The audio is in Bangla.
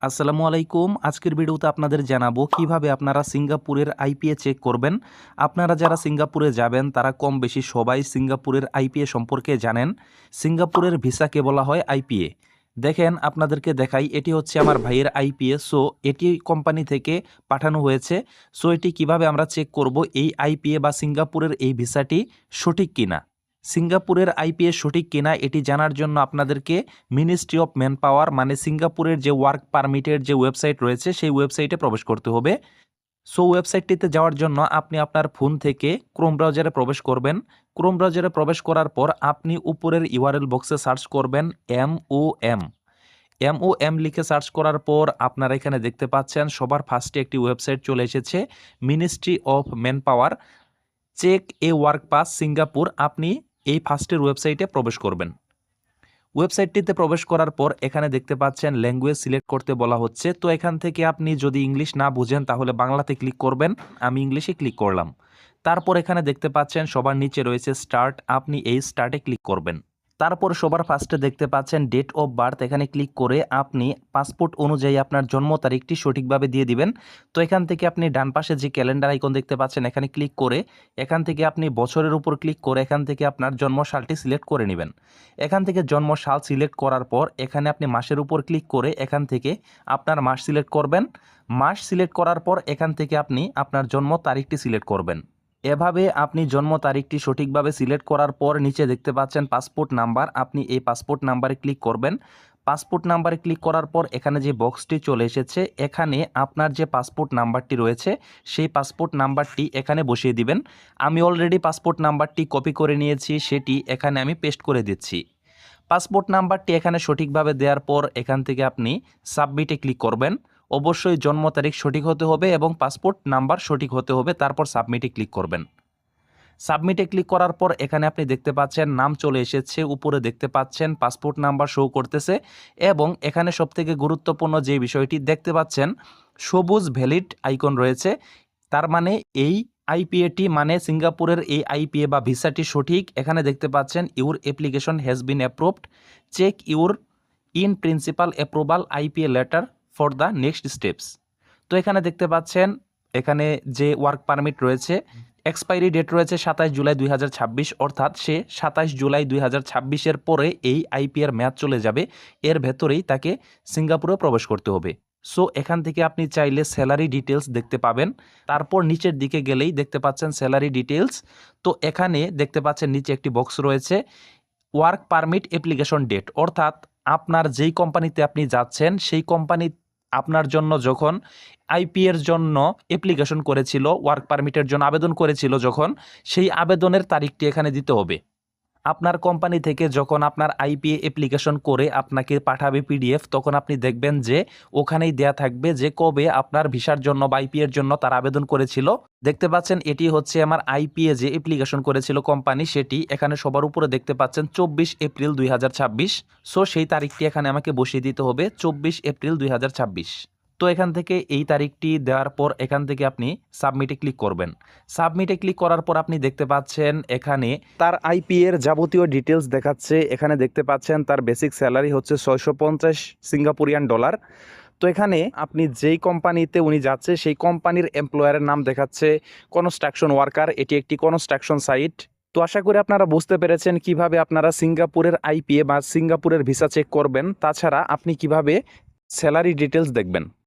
আসসালামু আলাইকুম। আজকের ভিডিওতে আপনাদের জানাবো কিভাবে আপনারা সিঙ্গাপুরের আইপিএ চেক করবেন। আপনারা যারা সিঙ্গাপুরে যাবেন তারা কম বেশি সবাই সিঙ্গাপুরের আইপিএ সম্পর্কে জানেন। সিঙ্গাপুরের ভিসাকে বলা হয় আইপিএ। দেখেন আপনাদেরকে দেখাই, এটি হচ্ছে আমার ভাইয়ের আইপিএ। সো এটি কোম্পানি থেকে পাঠানো হয়েছে। সো এটি কিভাবে আমরা চেক করব এই আইপিএ বা সিঙ্গাপুরের এই ভিসাটি সঠিক কিনা। সিঙ্গাপুরের আইপিএ সঠিক কিনা এটি জানার জন্য আপনাদেরকে মিনিস্ট্রি অফ ম্যান পাওয়ার মানে সিঙ্গাপুরের যে ওয়ার্ক পারমিটের যে ওয়েবসাইট রয়েছে সেই ওয়েবসাইটে প্রবেশ করতে হবে। সো ওয়েবসাইটটিতে যাওয়ার জন্য আপনি আপনার ফোন থেকে ক্রোম ব্রাউজারে প্রবেশ করবেন। ক্রোম ব্রাউজারে প্রবেশ করার পর আপনি উপরের ইউআরএল বক্সে সার্চ করবেন MOM। MOM লিখে সার্চ করার পর আপনারা এখানে দেখতে পাচ্ছেন সবার ফার্স্টে একটি ওয়েবসাইট চলে এসেছে, ministry of manpower check a work pass Singapore. আপনি এই ফার্স্টের ওয়েবসাইটে প্রবেশ করবেন। ওয়েবসাইটটিতে প্রবেশ করার পর এখানে দেখতে পাচ্ছেন ল্যাঙ্গুয়েজ সিলেক্ট করতে বলা হচ্ছে। তো এখান থেকে আপনি যদি ইংলিশ না বুঝেন তাহলে বাংলাতে ক্লিক করবেন। আমি ইংলিশে ক্লিক করলাম। তারপর এখানে দেখতে পাচ্ছেন সবার নিচে রয়েছে স্টার্ট, আপনি এই স্টার্টে ক্লিক করবেন। তারপর সবার ফার্স্টে দেখতে পাচ্ছেন ডেট অফ বার্থ, এখানে ক্লিক করে আপনি পাসপোর্ট অনুযায়ী আপনার জন্ম তারিখটি সঠিকভাবে দিয়ে দিবেন। তো এখান থেকে আপনি ডান পাশে যে ক্যালেন্ডার আইকন দেখতে পাচ্ছেন এখানে ক্লিক করে এখান থেকে আপনি বছরের উপর ক্লিক করে এখান থেকে আপনার জন্ম সালটি সিলেক্ট করে নেবেন। এখান থেকে জন্ম সাল সিলেক্ট করার পর এখানে আপনি মাসের উপর ক্লিক করে এখান থেকে আপনার মাস সিলেক্ট করবেন। মাস সিলেক্ট করার পর এখান থেকে আপনি আপনার জন্ম তারিখটি সিলেক্ট করবেন। এভাবে আপনি জন্ম তারিখটি সঠিকভাবে সিলেক্ট করার পর নিচে দেখতে পাচ্ছেন পাসপোর্ট নাম্বার, আপনি এই পাসপোর্ট নাম্বারে ক্লিক করবেন। পাসপোর্ট নাম্বারে ক্লিক করার পর এখানে যে বক্সটি চলে এসেছে এখানে আপনার যে পাসপোর্ট নাম্বারটি রয়েছে সেই পাসপোর্ট নাম্বারটি এখানে বসিয়ে দিবেন। আমি অলরেডি পাসপোর্ট নাম্বারটি কপি করে নিয়েছি, সেটি এখানে আমি পেস্ট করে দিচ্ছি। পাসপোর্ট নাম্বারটি এখানে সঠিকভাবে দেওয়ার পর এখান থেকে আপনি সাবমিটে ক্লিক করবেন। অবশ্যই জন্ম তারিখ সঠিক হতে হবে এবং পাসপোর্ট নাম্বার সঠিক হতে হবে, তারপর সাবমিটে ক্লিক করবেন। সাবমিটে ক্লিক করার পর এখানে আপনি দেখতে পাচ্ছেন নাম চলে এসেছে, উপরে দেখতে পাচ্ছেন পাসপোর্ট নাম্বার শো করতেছে এবং এখানে সবথেকে গুরুত্বপূর্ণ যে বিষয়টি দেখতে পাচ্ছেন সবুজ ভ্যালিড আইকন রয়েছে। তার মানে এই আইপিএটি মানে সিঙ্গাপুরের এই আইপিএ বা ভিসাটি সঠিক। এখানে দেখতে পাচ্ছেন your application has been approved, check your in principle approval IPA letter for the next steps. তো এখানে দেখতে পাচ্ছেন এখানে যে ওয়ার্ক পারমিট রয়েছে এক্সপায়ারি ডেট রয়েছে 27 জুলাই 2026, অর্থাৎ সে 27 জুলাই 2026-এর পরে এই আইপিএর মেয়াদ চলে যাবে, এর ভেতরেই তাকে সিঙ্গাপুরে প্রবেশ করতে হবে। সো এখান থেকে আপনি চাইলে স্যালারি ডিটেলস দেখতে পাবেন। তারপর নিচের দিকে গেলেই দেখতে পাচ্ছেন স্যালারি ডিটেলস। তো এখানে দেখতে পাচ্ছেন নিচে একটি বক্স রয়েছে ওয়ার্ক পারমিট অ্যাপ্লিকেশন ডেট, অর্থাৎ আপনার যেই কোম্পানিতে আপনি যাচ্ছেন সেই কোম্পানি আপনার জন্য যখন আইপিএর জন্য অ্যাপ্লিকেশন করেছিল, ওয়ার্ক পারমিটের জন্য আবেদন করেছিল, যখন সেই আবেদনের তারিখটি এখানে দিতে হবে। আপনার কোম্পানি থেকে যখন আপনার আইপিএ অ্যাপ্লিকেশন করে আপনাকে পাঠাবে পিডিএফ, তখন আপনি দেখবেন যে ওখানেই দেয়া থাকবে যে কবে আপনার ভিসার জন্য বা আইপিএর জন্য তার আবেদন করেছিল। দেখতে পাচ্ছেন এটি হচ্ছে আমার আইপিএ যে অ্যাপ্লিকেশন করেছিল কোম্পানি, সেটি এখানে সবার উপরে দেখতে পাচ্ছেন 24 এপ্রিল 2026। সো সেই তারিখটি এখানে আমাকে বসিয়ে দিতে হবে 24 এপ্রিল 2026। তো এখান থেকে এই তারিখটি দেওয়ার পর এখান থেকে আপনি সাবমিটে ক্লিক করবেন। সাবমিটে ক্লিক করার পর আপনি দেখতে পাচ্ছেন এখানে তার আইপিএর যাবতীয় ডিটেলস দেখাচ্ছে। এখানে দেখতে পাচ্ছেন তার বেসিক স্যালারি হচ্ছে 650 সিঙ্গাপুরিয়ান ডলার। তো এখানে আপনি যেই কোম্পানিতে উনি যাচ্ছে সেই কোম্পানির এমপ্লয়ারের নাম দেখাচ্ছে কনস্ট্রাকশন ওয়ার্কার, এটি একটি কনস্ট্রাকশন সাইট। তো আশা করি আপনারা বুঝতে পেরেছেন কিভাবে আপনারা সিঙ্গাপুরের আইপিএ বা সিঙ্গাপুরের ভিসা চেক করবেন, তাছাড়া আপনি কিভাবে স্যালারি ডিটেলস দেখবেন।